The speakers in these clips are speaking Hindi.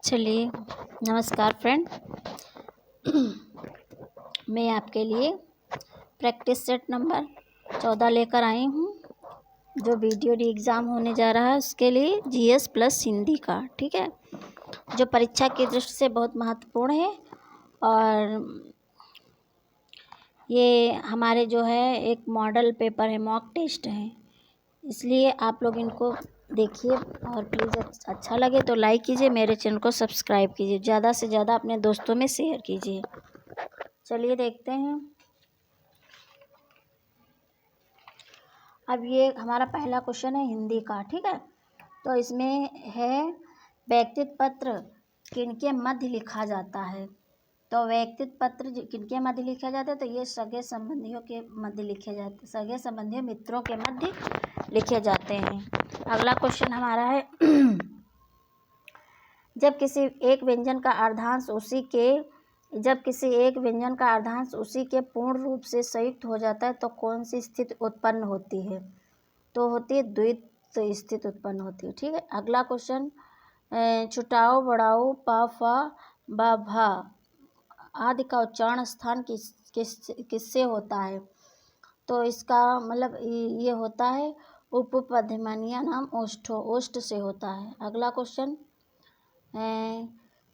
चलिए, नमस्कार फ्रेंड। मैं आपके लिए प्रैक्टिस सेट नंबर 14 लेकर आई हूँ, जो वीडियो री एग्ज़ाम होने जा रहा है उसके लिए जीएस प्लस हिंदी का। ठीक है, जो परीक्षा की दृष्टि से बहुत महत्वपूर्ण है। और ये हमारे जो है एक मॉडल पेपर है, मॉक टेस्ट है, इसलिए आप लोग इनको देखिए और प्लीज़ अच्छा लगे तो लाइक कीजिए, मेरे चैनल को सब्सक्राइब कीजिए, ज़्यादा से ज़्यादा अपने दोस्तों में शेयर कीजिए। चलिए देखते हैं। अब ये हमारा पहला क्वेश्चन है हिंदी का। ठीक है, तो इसमें है व्यक्तित्व पत्र किनके मध्य लिखा जाता है। तो व्यक्तित्व पत्र किनके मध्य लिखा जाता है, तो ये सगे संबंधियों के मध्य लिखे जाते, सगे संबंधियों मित्रों के मध्य लिखे जाते हैं। अगला क्वेश्चन हमारा है जब किसी एक व्यंजन का अर्धांश उसी के पूर्ण रूप से संयुक्त हो जाता है तो कौन सी स्थिति उत्पन्न होती है। तो होती है द्वित्व स्थिति उत्पन्न होती है। ठीक है, अगला क्वेश्चन छुटाओ बढ़ाओ पा फा बा भा आदि का उच्चारण स्थान किससे होता है। तो इसका मतलब ये होता है उपपदमानीय नाम ओष्ठ से होता है। अगला क्वेश्चन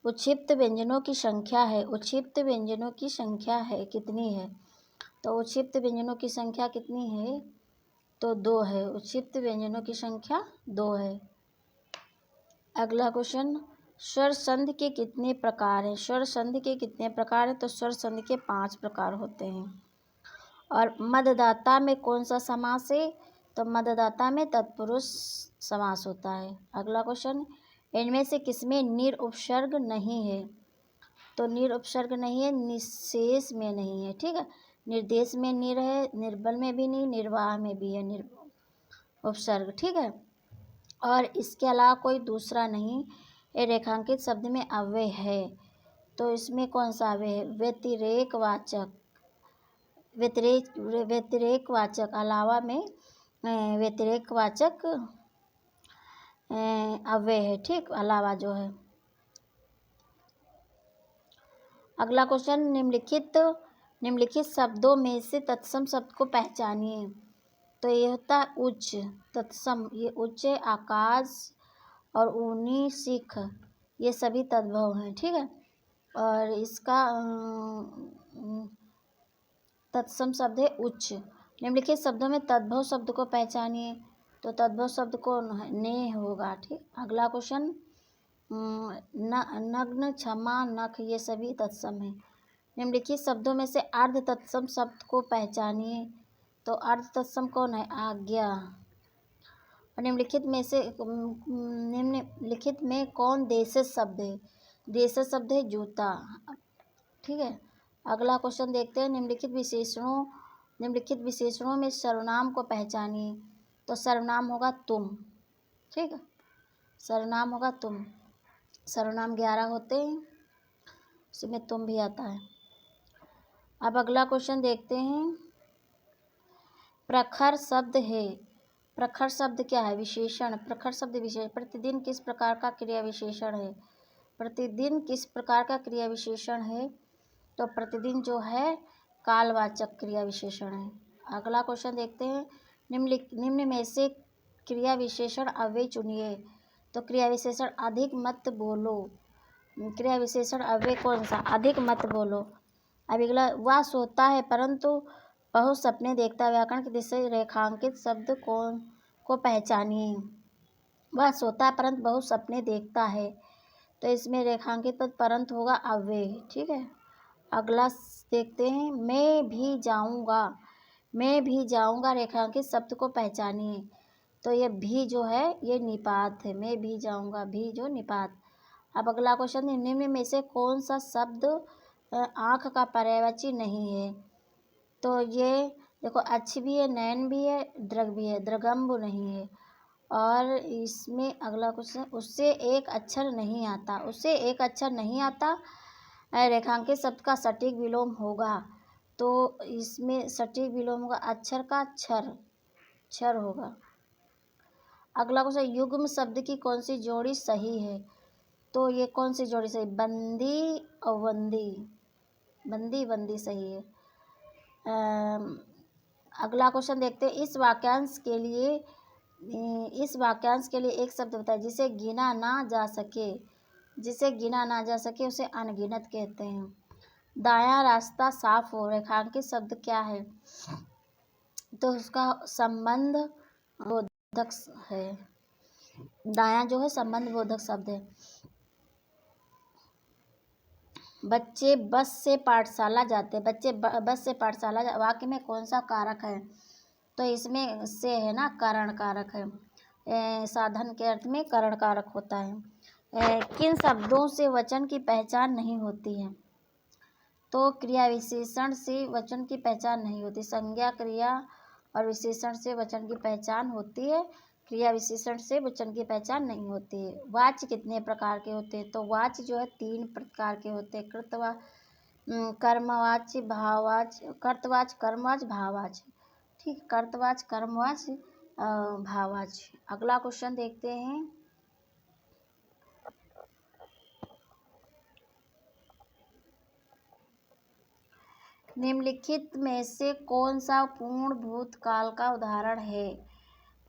उक्षिप्त व्यंजनों की संख्या है, उक्षिप्त व्यंजनों की संख्या है कितनी है। तो उक्षिप्त व्यंजनों की संख्या कितनी है, तो 2 है। उक्षिप्त व्यंजनों की संख्या 2 है। अगला क्वेश्चन स्वर संधि के कितने प्रकार हैं। स्वर संधि के कितने प्रकार हैं, तो स्वर संधि के 5 प्रकार होते हैं। और मददाता में कौन सा समास है, तो मददाता में तत्पुरुष समास होता है। अगला क्वेश्चन इनमें से किसमें निर उपसर्ग नहीं है। तो निर उपसर्ग नहीं है, निशेष में नहीं है। ठीक है, निर्देश में निर है, निर्बल में भी नहीं, निर्वाह में भी है निर उपसर्ग। ठीक है, और इसके अलावा कोई दूसरा नहीं। ये रेखांकित शब्द में अव्यय है, तो इसमें कौन सा अव्यय है, व्यतिरेकवाचक अलावा में व्यतिरेकवाचक अव्यय है। ठीक, अलावा जो है। अगला क्वेश्चन निम्नलिखित शब्दों में से तत्सम शब्द को पहचानिए। तो ये होता है उच्च, तत्सम, ये उच्च, आकाश और ऊनी, सिख, ये सभी तद्भव हैं। ठीक है, और इसका तत्सम शब्द है उच्च। निम्नलिखित शब्दों में तद्भव शब्द को पहचानिए। तो तद्भव शब्द को ने होगा। ठीक, अगला क्वेश्चन नग्न, क्षमा, नख, ये सभी तत्सम हैं। निम्नलिखित शब्दों में से अर्ध तत्सम शब्द को पहचानिए। तो अर्ध तत्सम कौन है, आज्ञा। और निम्नलिखित में कौन देशज शब्द है, देशज शब्द है जूता। ठीक है, अगला क्वेश्चन देखते हैं निम्नलिखित विशेषणों में सर्वनाम को पहचानिए। तो सर्वनाम होगा तुम। ठीक है, सर्वनाम होगा तुम। सर्वनाम 11 होते हैं, उसमें तुम भी आता है। अब अगला क्वेश्चन देखते हैं प्रखर शब्द है। प्रखर शब्द क्या है, विशेषण। प्रखर शब्द विशेषण। प्रतिदिन किस प्रकार का क्रिया विशेषण है, प्रतिदिन किस प्रकार का क्रिया विशेषण है। तो प्रतिदिन जो है कालवाचक क्रिया विशेषण है। अगला क्वेश्चन देखते हैं निम्न में से क्रिया विशेषण अव्यय चुनिए। तो क्रिया विशेषण अधिक मत बोलो, क्रिया विशेषण अव्यय कौन सा, अधिक मत बोलो। अब अगला वह सोता है परंतु बहुत सपने देखता है। व्याकरण की दृष्टि से रेखांकित शब्द को पहचानिए। वह सोता है परंतु बहुत सपने देखता है, तो इसमें रेखांकित पद परंतु होगा अव्यय। ठीक है, अगला देखते हैं मैं भी जाऊंगा, मैं भी जाऊंगा, रेखांकित शब्द को पहचानिए। तो ये भी जो है ये निपात है, मैं भी जाऊंगा, भी जो निपात। अब अगला क्वेश्चन निम्न में से कौन सा शब्द आँख का पर्यायवाची नहीं है। तो ये देखो अच्छ भी है, नयन भी है, दृग भी है, दृगम्ब नहीं है। और इसमें अगला क्वेश्चन उससे एक अक्षर नहीं आता, उससे एक अक्षर नहीं आता, रेखांकित शब्द का सटीक विलोम होगा। तो इसमें सटीक विलोम होगा अक्षर का क्षर होगा। अगला क्वेश्चन युग्म शब्द की कौन सी जोड़ी सही है। तो ये कौन सी जोड़ी सही? बंदी और बंदी, बंदी बंदी सही है। अगला क्वेश्चन देखते हैं। इस वाक्यांश के लिए एक शब्द बताइए जिसे गिना ना जा सके। जिसे गिना ना जा सके उसे अनगिनत कहते हैं। दायां रास्ता साफ हो, रेखांकित शब्द क्या है? तो उसका संबंध बोधक है। दायां जो है संबंध बोधक शब्द है। बच्चे बस से पाठशाला जाते हैं। बच्चे बस से पाठशाला वाक्य में कौन सा कारक है? तो इसमें से है ना, कारण कारक है। साधन के अर्थ में कारण कारक होता है। किन शब्दों से वचन की पहचान नहीं होती है? तो क्रिया विशेषण से वचन की पहचान नहीं होती। संज्ञा, क्रिया और विशेषण से वचन की पहचान होती है। क्रिया विशेषण से वचन की पहचान नहीं होती है। वाच्य कितने प्रकार के होते हैं? तो वाच्य जो है 3 प्रकार के होते हैं। कर्मवाच्य, भाववाच्य, कर्तवाच्य, कर्मवाच्य, भाववाच्य। ठीक, कर्तवाच्य, कर्मवाच्य, भाववाच्य। अगला क्वेश्चन देखते हैं। निम्नलिखित में से कौन सा पूर्ण भूतकाल का उदाहरण है?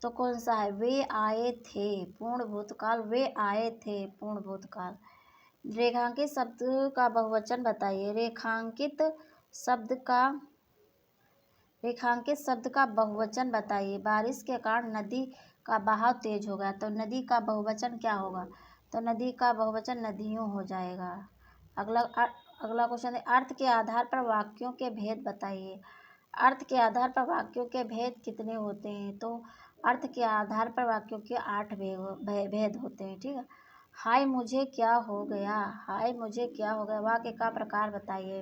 तो कौन सा है? वे आए थे। पूर्ण भूतकाल, वे आए थे, पूर्ण भूतकाल। रेखांकित शब्द का बहुवचन बताइए। रेखांकित शब्द का बहुवचन बताइए। बारिश के कारण नदी का बहाव तेज हो गया, तो नदी का बहुवचन क्या होगा? तो नदी का बहुवचन नदियों हो जाएगा। अगला क्वेश्चन है। अर्थ के आधार पर वाक्यों के भेद बताइए। अर्थ के आधार पर वाक्यों के भेद कितने होते हैं? तो अर्थ के आधार पर वाक्यों के 8 भेद होते हैं। ठीक है। हाय मुझे क्या हो गया, हाय मुझे क्या हो गया वाक्य का प्रकार बताइए।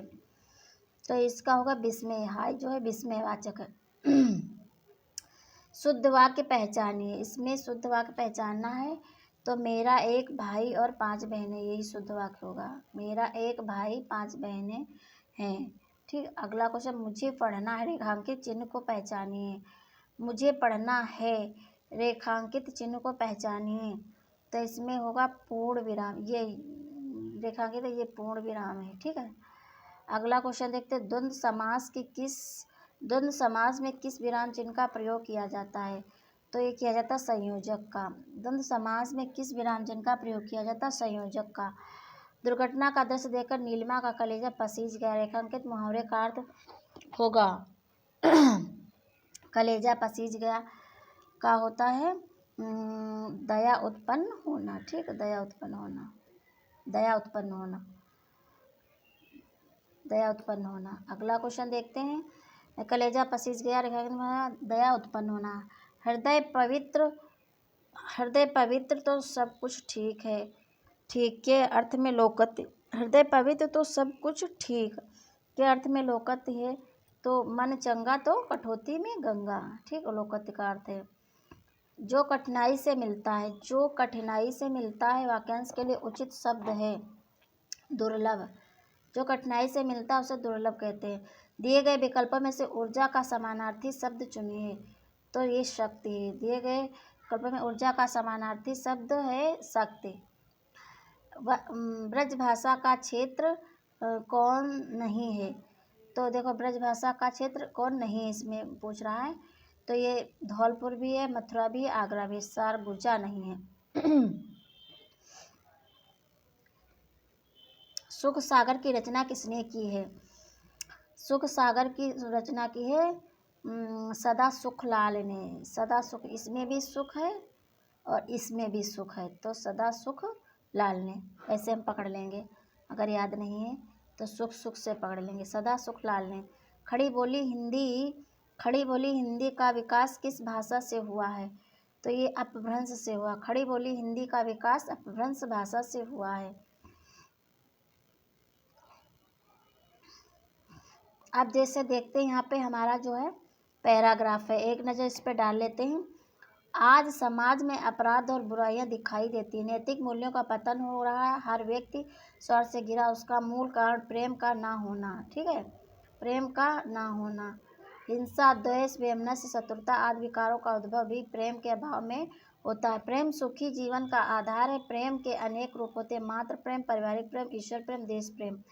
तो इसका होगा विस्मय। हाय जो है विस्मयवाचक है। शुद्ध वाक्य पहचानिए। इसमें शुद्ध वाक्य पहचानना है तो मेरा एक भाई और 5 बहनें, यही शुद्ध वाक्य होगा। मेरा एक भाई 5 बहनें हैं। ठीक। अगला क्वेश्चन। मुझे पढ़ना है, रेखांकित चिन्ह को पहचानिए। मुझे पढ़ना है, रेखांकित चिन्ह को पहचानिए। तो इसमें होगा पूर्ण विराम। ये रेखांकित है, ये पूर्ण विराम है। ठीक है। अगला क्वेश्चन देखते हैं। द्वंद्व समास में किस विराम चिन्ह का प्रयोग किया जाता है? तो ये किया जाता है संयोजक का। द्वंद्व समास में किस विराम चिन्ह का प्रयोग किया जाता है? संयोजक का। दुर्घटना का दृश्य देखकर नीलिमा का कलेजा पसीज गया। रेखांकित मुहावरे का अर्थ होगा कलेजा पसीज गया का होता है दया उत्पन्न होना। ठीक, दया उत्पन्न होना, दया उत्पन्न होना, दया उत्पन्न होना। अगला क्वेश्चन देखते हैं। कलेजा पसीज गया, दया उत्पन्न होना। हृदय पवित्र तो सब कुछ ठीक है। ठीक के अर्थ में लोकत। हृदय पवित्र तो सब कुछ ठीक के अर्थ में लोकत है। तो मन चंगा तो कठौती में गंगा। ठीक, लोकत का अर्थ है जो कठिनाई से मिलता है। जो कठिनाई से मिलता है वाक्यांश के लिए उचित शब्द है दुर्लभ। जो कठिनाई से मिलता है उसे दुर्लभ कहते हैं। दिए गए विकल्पों में से ऊर्जा का समानार्थी शब्द चुनिए। तो ये शक्ति है। दिए गए विकल्पों में ऊर्जा का समानार्थी शब्द है शक्ति। ब्रज भाषा का क्षेत्र कौन नहीं है? तो देखो ब्रज भाषा का क्षेत्र कौन नहीं है इसमें पूछ रहा है। तो ये धौलपुर भी है, मथुरा भी है, आगरा भी, सारगुजा नहीं है। सुख सागर की रचना किसने की है? सुख सागर की रचना की है सदा सुख लाल ने। सदा सुख, इसमें भी सुख है और इसमें भी सुख है, तो सदा सुख लाल ने। ऐसे हम पकड़ लेंगे, अगर याद नहीं है तो सुख सुख से पकड़ लेंगे। सदा सुख लाल ने। खड़ी बोली हिंदी का विकास किस भाषा से हुआ है? तो ये अपभ्रंश से हुआ। खड़ी बोली हिंदी का विकास अपभ्रंश भाषा से हुआ है। अब जैसे देखते हैं यहाँ पे हमारा जो है पैराग्राफ है, एक नज़र इस पर डाल लेते हैं। आज समाज में अपराध और बुराइयां दिखाई देती हैं। नैतिक मूल्यों का पतन हो रहा है। हर व्यक्ति स्वर्ग से गिरा, उसका मूल कारण प्रेम का ना होना। ठीक है, प्रेम का ना होना। हिंसा, द्वेष, वैमनस्य, शत्रुता आदि विकारों का उद्भव भी प्रेम के अभाव में होता है। प्रेम सुखी जीवन का आधार है। प्रेम के अनेक रूप होते हैं, मातृ प्रेम, पारिवारिक प्रेम, ईश्वर प्रेम, देश प्रेम।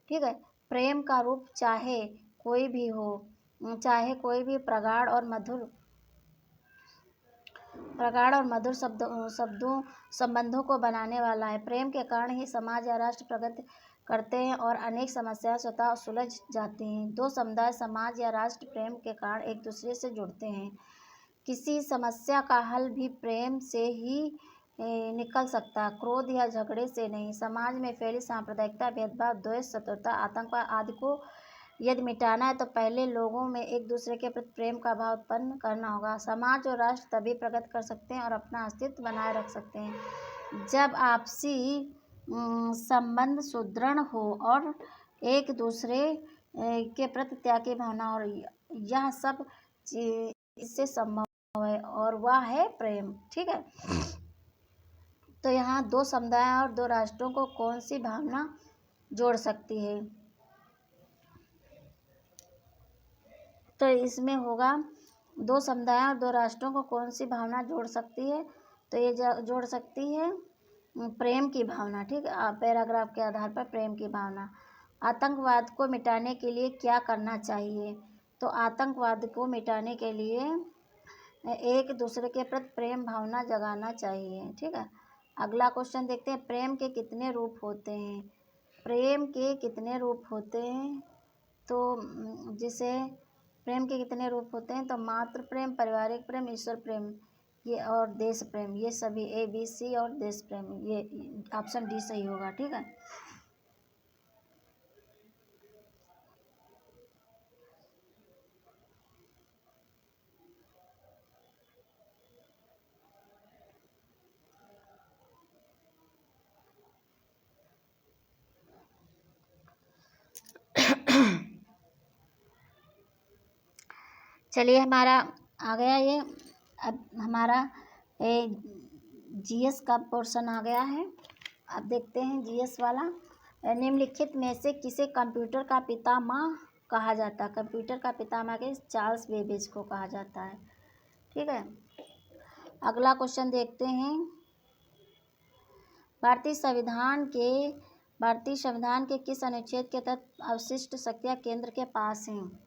ठीक है। प्रेम का रूप चाहे कोई भी हो, चाहे कोई भी प्रगाढ़ और मधुर शब्दों संबंधों को बनाने वाला है। प्रेम के कारण ही समाज या राष्ट्र प्रगति करते हैं और अनेक समस्याएं स्वतः सुलझ जाती हैं। दो समुदाय, समाज या राष्ट्र प्रेम के कारण एक दूसरे से जुड़ते हैं। किसी समस्या का हल भी प्रेम से ही निकल सकता है, क्रोध या झगड़े से नहीं। समाज में फैली सांप्रदायिकता, भेदभाव, द्वेष, शत्रुता, आतंकवाद आदि को यदि मिटाना है तो पहले लोगों में एक दूसरे के प्रति प्रेम का भाव उत्पन्न करना होगा। समाज और राष्ट्र तभी प्रगति कर सकते हैं और अपना अस्तित्व बनाए रख सकते हैं जब आपसी संबंध सुदृढ़ हो और एक दूसरे के प्रति त्याग की भावना, और यह सब इससे संभव है और वह है प्रेम। ठीक है। तो यहाँ दो समुदाय और दो राष्ट्रों को कौन सी भावना जोड़ सकती है? तो इसमें होगा दो समुदाय और दो राष्ट्रों को कौन सी भावना जोड़ सकती है? तो ये जोड़ सकती है प्रेम की भावना। ठीक है। पैराग्राफ के आधार पर प्रेम की भावना। आतंकवाद को मिटाने के लिए क्या करना चाहिए? तो आतंकवाद को मिटाने के लिए एक दूसरे के प्रति प्रेम भावना जगाना चाहिए। ठीक है। अगला क्वेश्चन देखते हैं, प्रेम के कितने रूप होते हैं? प्रेम के कितने रूप होते हैं? तो जिसे प्रेम के कितने रूप होते हैं? तो मातृ प्रेम, पारिवारिक प्रेम, ईश्वर प्रेम, ये और देश प्रेम, ये सभी ABC और देश प्रेम, ये ऑप्शन डी सही होगा। ठीक है। चलिए, हमारा आ गया ये, अब हमारा GS का पोर्शन आ गया है। अब देखते हैं GS वाला। निम्नलिखित में से किसे कंप्यूटर का पितामह कहा जाता है? कंप्यूटर का पितामह के चार्ल्स बेबेज को कहा जाता है। ठीक है। अगला क्वेश्चन देखते हैं, भारतीय संविधान के किस अनुच्छेद के तहत अवशिष्ट शक्तियाँ केंद्र के पास हैं?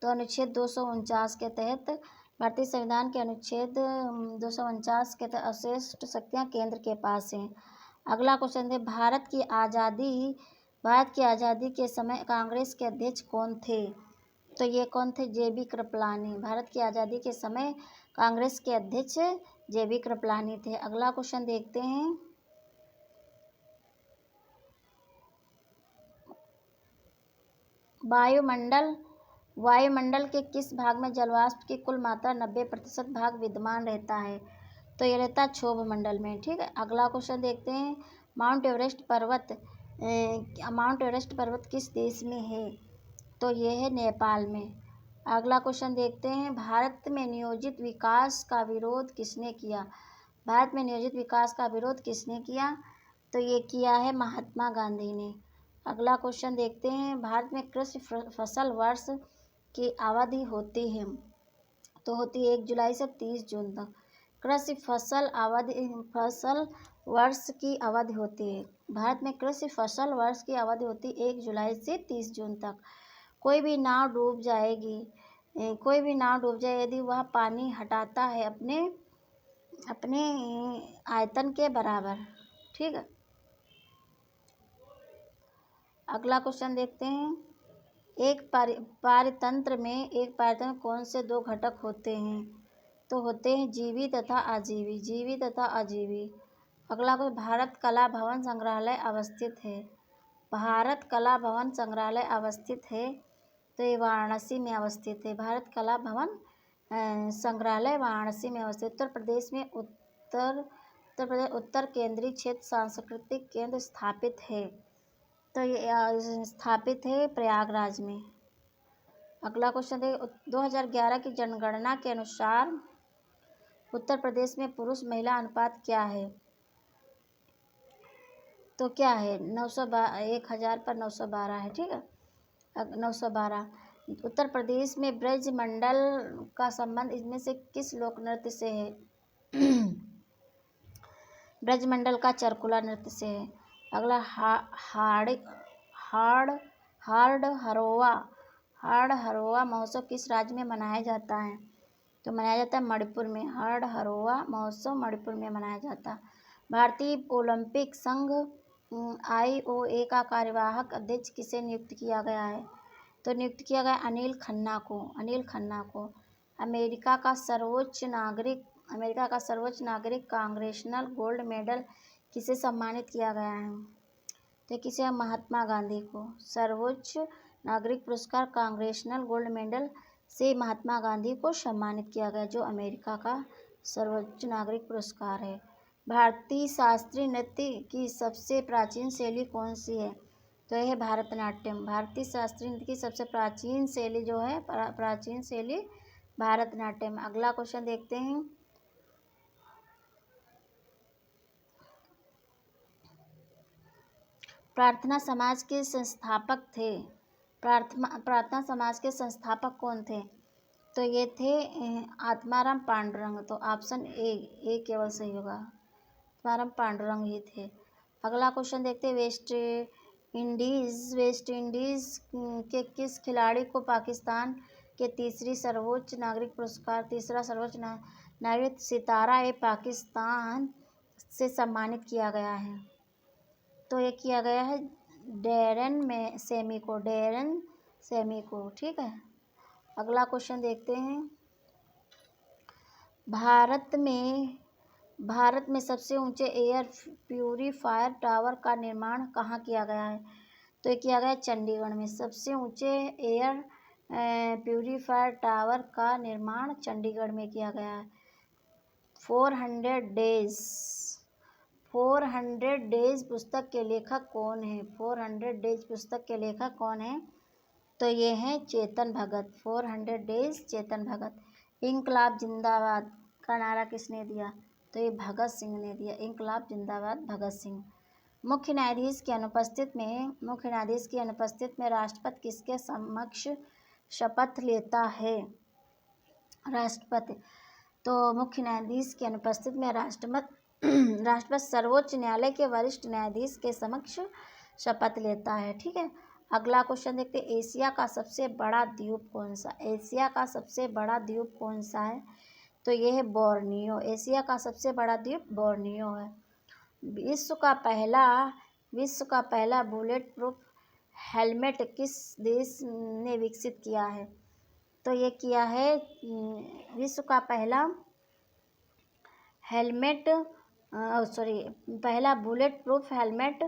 तो अनुच्छेद 249 के तहत भारतीय संविधान के अनुच्छेद 249 के तहत अवशिष्ट शक्तियाँ केंद्र के पास हैं। अगला क्वेश्चन है, भारत की आज़ादी के समय कांग्रेस के अध्यक्ष कौन थे? तो ये कौन थे? JB कृपलानी। भारत की आज़ादी के समय कांग्रेस के अध्यक्ष JB कृपलानी थे। अगला क्वेश्चन देखते हैं, वायुमंडल के किस भाग में जलवाष्प की कुल मात्रा 90% भाग विद्यमान रहता है? तो ये रहता है क्षोभ मंडल में। ठीक है। अगला क्वेश्चन देखते हैं, माउंट एवरेस्ट पर्वत किस देश में है? तो ये है नेपाल में। अगला क्वेश्चन देखते हैं, भारत में नियोजित विकास का विरोध किसने किया? भारत में नियोजित विकास का विरोध किसने किया? तो ये किया है महात्मा गांधी ने। अगला क्वेश्चन देखते हैं, भारत में कृषि फसल वर्ष की अवधि होती है? तो होती है 1 जुलाई से 30 जून तक। कृषि फसल वर्ष की अवधि होती है। भारत में कृषि फसल वर्ष की अवधि होती है 1 जुलाई से 30 जून तक। कोई भी नाव डूब जाए यदि वह पानी हटाता है अपने आयतन के बराबर। ठीक है। अगला क्वेश्चन देखते हैं, एक पारतंत्र में कौन से दो घटक होते हैं? तो होते हैं जीवी तथा अजीवी। अगला कोई, भारत कला भवन संग्रहालय अवस्थित है? तो ये वाराणसी में अवस्थित है। भारत कला भवन संग्रहालय वाराणसी में अवस्थित। उत्तर प्रदेश उत्तर केंद्रीय क्षेत्र सांस्कृतिक केंद्र स्थापित है? तो ये स्थापित है प्रयागराज में। अगला क्वेश्चन है, 2011 की जनगणना के अनुसार उत्तर प्रदेश में पुरुष महिला अनुपात क्या है? तो क्या है? 1000 पर 912 है। ठीक है। 912। उत्तर प्रदेश में ब्रज मंडल का संबंध इनमें से किस लोक नृत्य से है? ब्रजमंडल का चरकुला नृत्य से है। अगला हाड़ हाड़ हार्ड हरोवा हाड़ हरोवा महोत्सव किस राज्य में मनाया जाता है? तो मनाया जाता है मणिपुर में। हाड़ हरोवा महोत्सव मणिपुर में मनाया जाता है। भारतीय ओलंपिक संघ IOA का कार्यवाहक अध्यक्ष किसे नियुक्त किया गया है? तो नियुक्त किया गया अनिल खन्ना को। अमेरिका का सर्वोच्च नागरिक कांग्रेशनल गोल्ड मेडल किसे सम्मानित किया गया है? तो किसे? महात्मा गांधी को। सर्वोच्च नागरिक पुरस्कार कांग्रेशनल गोल्ड मेडल से महात्मा गांधी को सम्मानित किया गया, जो अमेरिका का सर्वोच्च नागरिक पुरस्कार है। भारतीय शास्त्रीय नृत्य की सबसे प्राचीन शैली कौन सी है? तो यह है भारतनाट्यम। भारतीय शास्त्रीय नृत्य की सबसे प्राचीन शैली जो है भारतनाट्यम। अगला क्वेश्चन देखते हैं। प्रार्थना समाज के संस्थापक थे। प्रार्थना समाज के संस्थापक कौन थे? तो ये थे आत्माराम पांडुरंग। तो ऑप्शन ए केवल सही होगा। आत्माराम पांडुरंग ही थे। अगला क्वेश्चन देखते हैं। वेस्ट इंडीज के किस खिलाड़ी को पाकिस्तान के तीसरा सर्वोच्च नागरिक सितारा-ए-पाकिस्तान से सम्मानित किया गया है? तो ये किया गया है डैरेन सेमी को। ठीक है। अगला क्वेश्चन देखते हैं। भारत में सबसे ऊंचे एयर प्यूरीफायर टावर का निर्माण कहाँ किया गया है? तो ये किया गया चंडीगढ़ में। सबसे ऊंचे एयर प्यूरीफायर टावर का निर्माण चंडीगढ़ में किया गया है। 400 डेज पुस्तक के लेखक कौन है? 400 डेज पुस्तक के लेखक कौन है? तो ये हैं चेतन भगत। 400 डेज चेतन भगत। इंकलाब जिंदाबाद का नारा किसने दिया? तो ये भगत सिंह ने दिया। इंकलाब जिंदाबाद भगत सिंह। मुख्य न्यायाधीश की अनुपस्थिति में राष्ट्रपति किसके समक्ष शपथ लेता है? राष्ट्रपति। तो मुख्य न्यायाधीश की अनुपस्थिति में राष्ट्रपति सर्वोच्च न्यायालय के वरिष्ठ न्यायाधीश के समक्ष शपथ लेता है। ठीक है। अगला क्वेश्चन देखते हैं। एशिया का सबसे बड़ा द्वीप कौन सा है? तो ये है बोर्नियो। एशिया का सबसे बड़ा द्वीप बोर्नियो है। विश्व का पहला बुलेट प्रूफ हेलमेट किस देश ने विकसित किया है? तो ये किया है विश्व का पहला पहला बुलेट प्रूफ हेलमेट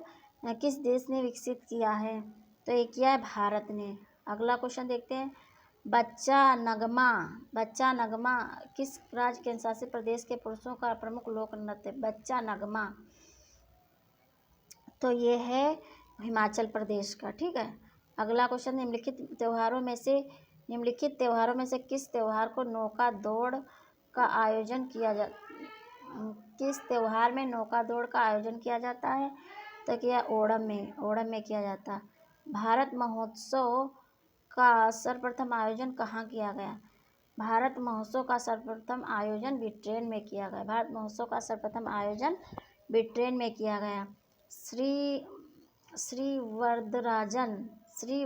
किस देश ने विकसित किया है? तो ये किया है भारत ने। अगला क्वेश्चन देखते हैं। बच्चा नगमा किस राज्य केंद्र शासित प्रदेश के पुरुषों का प्रमुख लोक नृत्य? बच्चा नगमा। तो ये है हिमाचल प्रदेश का। ठीक है। अगला क्वेश्चन। निम्नलिखित त्योहारों में से किस त्योहार को नौका दौड़ का आयोजन किया जाता है? तो क्या ओणम में किया जाता है। भारत महोत्सव का सर्वप्रथम आयोजन कहाँ किया गया? भारत महोत्सव का सर्वप्रथम आयोजन ब्रिटेन में किया गया। श्री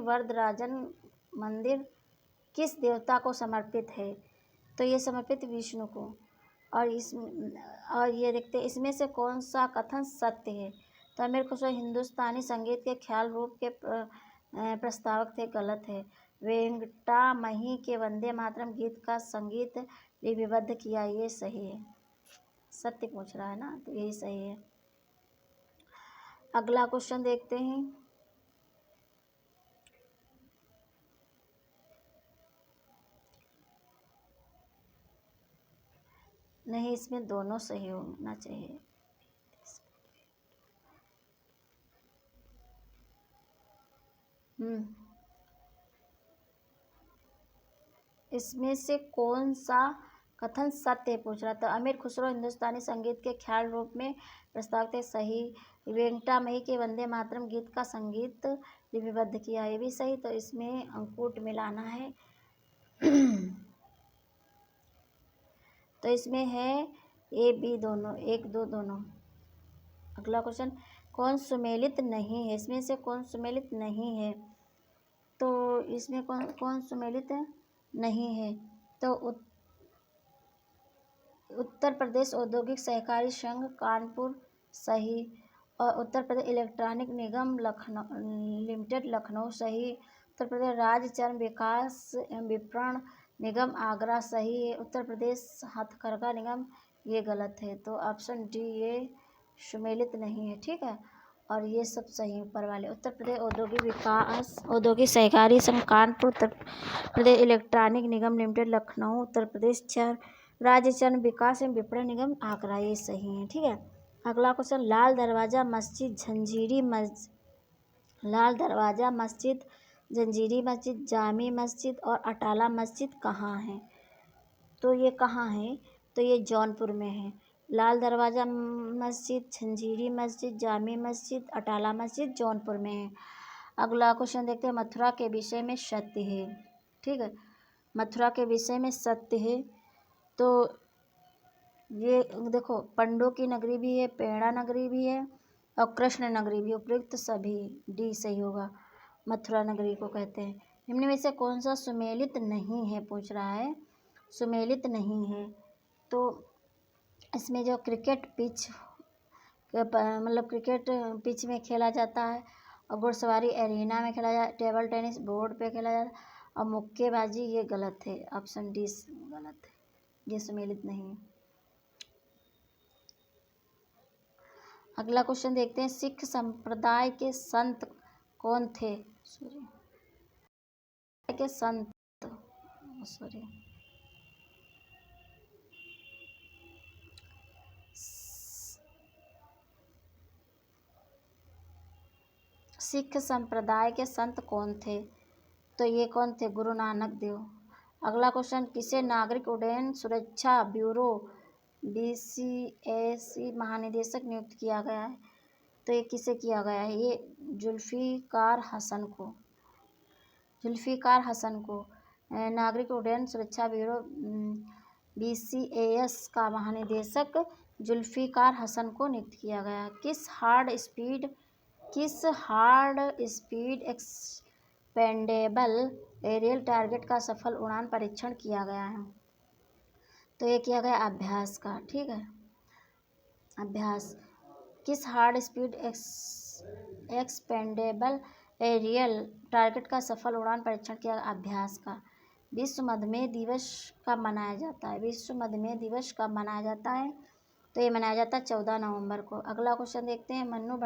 वरदराजन मंदिर किस देवता को समर्पित है? तो ये समर्पित विष्णु को। और ये देखते हैं। इसमें से कौन सा कथन सत्य है? तो अमीर खुसरो हिंदुस्तानी संगीत के ख्याल रूप के प्रस्तावक थे। गलत है। वेंकटामही के वंदे मातरम गीत का संगीत लिपिबद्ध किया। ये सही है। सत्य पूछ रहा है ना, तो यही सही है। अगला क्वेश्चन देखते हैं। नहीं, इसमें दोनों सही होना चाहिए। इसमें से कौन सा कथन सत्य पूछ रहा था? अमीर खुसरो हिंदुस्तानी संगीत के ख्याल रूप में प्रस्तावक थे। सही। वेंकटामही के वंदे मातरम गीत का संगीत लिपिबद्ध किया। ये भी सही। तो इसमें अंकूट मिलाना है। तो इसमें है ए बी दोनों, 1 2 दोनों। अगला क्वेश्चन, कौन सुमेलित नहीं है? इसमें से कौन सुमेलित नहीं है? तो इसमें कौन कौन सुमेलित नहीं है? तो उत्तर प्रदेश औद्योगिक सहकारी संघ कानपुर सही, और उत्तर प्रदेश इलेक्ट्रॉनिक निगम लखनऊ लिमिटेड लखनऊ सही, उत्तर प्रदेश राज्य चर्म विकास एवं विपणन निगम आगरा सही है, उत्तर प्रदेश हथकरघा निगम ये गलत है। तो ऑप्शन डी ये सुमेलित नहीं है, ठीक है। और ये सब सही ऊपर वाले। उत्तर प्रदेश औद्योगिक विकास औद्योगिक सहकारी संघ कानपुर, उत्तर प्रदेश इलेक्ट्रॉनिक निगम लिमिटेड लखनऊ, उत्तर प्रदेश राज्य चर्म विकास एवं विपणन निगम आगरा ये सही है, ठीक है। अगला क्वेश्चन, लाल दरवाज़ा मस्जिद, लाल दरवाज़ा मस्जिद, जंजीरी मस्जिद, जामी मस्जिद और अटाला मस्जिद कहाँ है? तो ये कहाँ है? तो ये जौनपुर में है। लाल दरवाज़ा मस्जिद, जंजीरी मस्जिद, जामी मस्जिद, अटाला मस्जिद जौनपुर में है। अगला क्वेश्चन देखते हैं, मथुरा के विषय में सत्य है, ठीक है। मथुरा के विषय में सत्य है, तो ये देखो पंडों की नगरी भी है, पेड़ा नगरी भी है और कृष्ण नगरी भी, उपयुक्त सभी, डी सही होगा। मथुरा नगरी को कहते हैं। निम्न में से कौन सा सुमेलित नहीं है पूछ रहा है, सुमेलित नहीं है। तो इसमें जो क्रिकेट पिच मतलब क्रिकेट पिच में खेला जाता है, और घुड़सवारी एरिना में खेला जाता है, टेबल टेनिस बोर्ड पे खेला जाता है, और मुक्केबाजी ये गलत है, ऑप्शन डी गलत है, ये सुमेलित नहीं है। अगला क्वेश्चन देखते हैं, सिख संप्रदाय के संत कौन थे? के संत सिख संप्रदाय के संत कौन थे? तो ये कौन थे? गुरु नानक देव। अगला क्वेश्चन, किसे नागरिक उड्डयन सुरक्षा ब्यूरो BCAC महानिदेशक नियुक्त किया गया है? तो ये किसे किया गया है? ये जुल्फिकार हसन को नागरिक उड्डयन सुरक्षा ब्यूरो BCAS का महानिदेशक जुल्फिकार हसन को नियुक्त किया गया है। किस हार्ड स्पीड एक्सपेंडेबल एरियल टारगेट का सफल उड़ान परीक्षण किया गया है? तो ये किया गया अभ्यास का, ठीक है। अभ्यास, किस हार्ड स्पीड एक्सपेंडेबल एरियल टारगेट का सफल उड़ान परीक्षण किया? अभ्यास का। विश्व मधुमेह दिवस कब मनाया जाता है? विश्व मधुमेह दिवस कब मनाया जाता है? तो ये मनाया जाता है 14 नवंबर को। अगला क्वेश्चन देखते हैं, मन्नू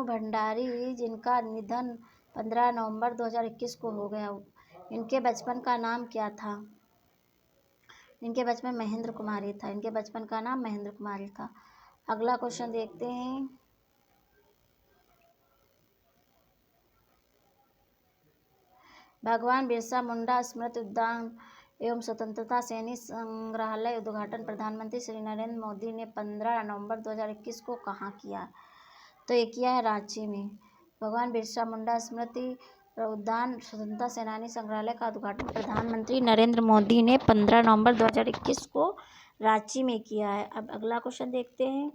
भंडारी जिनका निधन 15 नवंबर 2021 को हो गया, इनके बचपन का नाम क्या था? इनके बचपन महेंद्र कुमारी था, इनके बचपन का नाम महेंद्र कुमारी था। अगला क्वेश्चन देखते हैं, भगवान बिरसा मुंडा स्मृति उद्यान एवं स्वतंत्रता सैनिक संग्रहालय उद्घाटन प्रधानमंत्री श्री नरेंद्र मोदी ने 15 नवंबर 2021 को कहाँ किया? तो ये किया है रांची में। भगवान बिरसा मुंडा स्मृति उद्यान स्वतंत्रता सेनानी संग्रहालय का उद्घाटन प्रधानमंत्री नरेंद्र मोदी ने 15 नवंबर 2021 को रांची में किया है। अब अगला क्वेश्चन देखते हैं,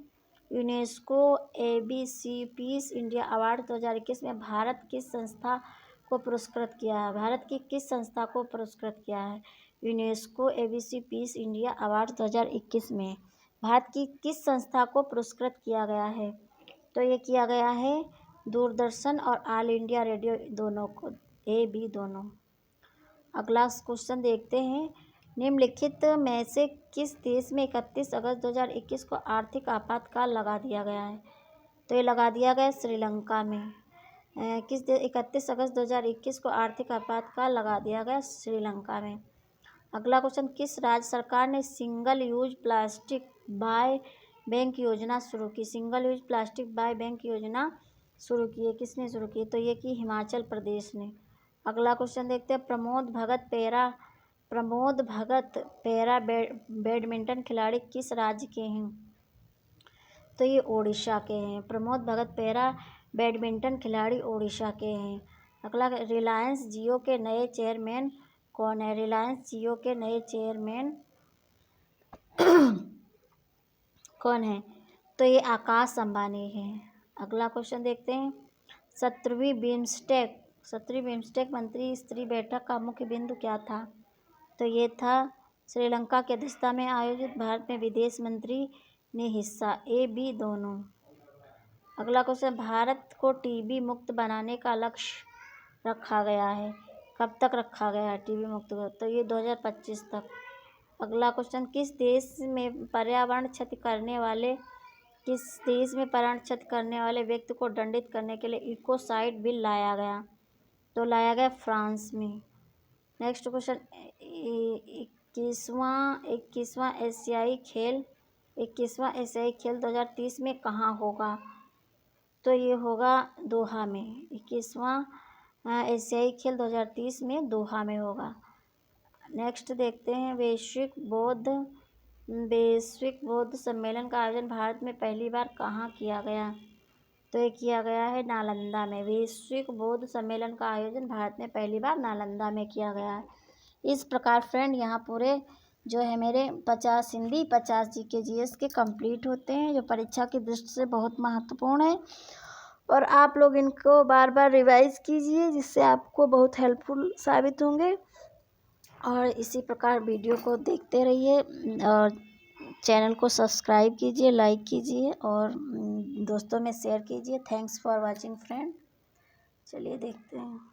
UNESCO ABC peace India award 2021 में भारत किस संस्था को पुरस्कृत किया है? भारत की किस संस्था को पुरस्कृत किया है? UNESCO ABC peace India award 2021 में भारत की किस संस्था को पुरस्कृत किया गया है? तो ये किया गया है दूरदर्शन और ऑल इंडिया रेडियो दोनों को, AB दोनों। अगला क्वेश्चन देखते हैं, निम्नलिखित में से किस देश में 31 अगस्त 2021 को आर्थिक आपातकाल लगा दिया गया है? तो ये लगा दिया गया श्रीलंका में। किस देश 31 अगस्त 2021 को आर्थिक आपातकाल लगा दिया गया? श्रीलंका में। अगला क्वेश्चन, किस राज्य सरकार ने single use plastic by bank योजना शुरू की? Single use plastic by bank योजना शुरू की है, किसने शुरू की? तो ये की हिमाचल प्रदेश ने। अगला क्वेश्चन देखते हैं, प्रमोद भगत पैरा बैडमिंटन खिलाड़ी किस राज्य के हैं? तो ये ओडिशा के हैं। प्रमोद भगत पैरा बैडमिंटन खिलाड़ी ओडिशा के हैं। अगला, रिलायंस जियो के नए चेयरमैन कौन है? रिलायंस जियो के नए चेयरमैन कौन है? तो ये आकाश अंबानी है। अगला क्वेश्चन देखते हैं। 17वीं बिम्स्टेक मंत्री स्तरीय बैठक का मुख्य बिंदु क्या था? तो ये था श्रीलंका की अध्यक्षता में आयोजित। भारत में विदेश मंत्री ने हिस्सा, ए बी दोनों। अगला क्वेश्चन, भारत को टीबी मुक्त बनाने का लक्ष्य रखा गया है। कब तक रखा गया है टीबी मुक्त को? तो ये 2025 तक। अगला क्वेश्चन, किस देश में पर्यावरण क्षति करने वाले व्यक्ति को दंडित करने के लिए इकोसाइड बिल लाया गया? तो लाया गया फ्रांस में। नेक्स्ट क्वेश्चन, 21वां एशियाई खेल 2030 में कहाँ होगा? तो ये होगा दोहा में। 21वां एशियाई खेल 2030 में दोहा में होगा। नेक्स्ट देखते हैं, वैश्विक बौद्ध सम्मेलन का आयोजन भारत में पहली बार कहाँ किया गया? तो ये किया गया है नालंदा में। वैश्विक बौद्ध सम्मेलन का आयोजन भारत में पहली बार नालंदा में किया गया है। इस प्रकार फ्रेंड यहाँ पूरे जो है मेरे 50 हिंदी 50 जीके जीएस के कंप्लीट होते हैं, जो परीक्षा की दृष्टि से बहुत महत्वपूर्ण है। और आप लोग इनको बार बार रिवाइज कीजिए, जिससे आपको बहुत हेल्पफुल साबित होंगे। और इसी प्रकार वीडियो को देखते रहिए और चैनल को सब्सक्राइब कीजिए, लाइक कीजिए और दोस्तों में शेयर कीजिए। Thanks for watching friend. चलिए देखते हैं।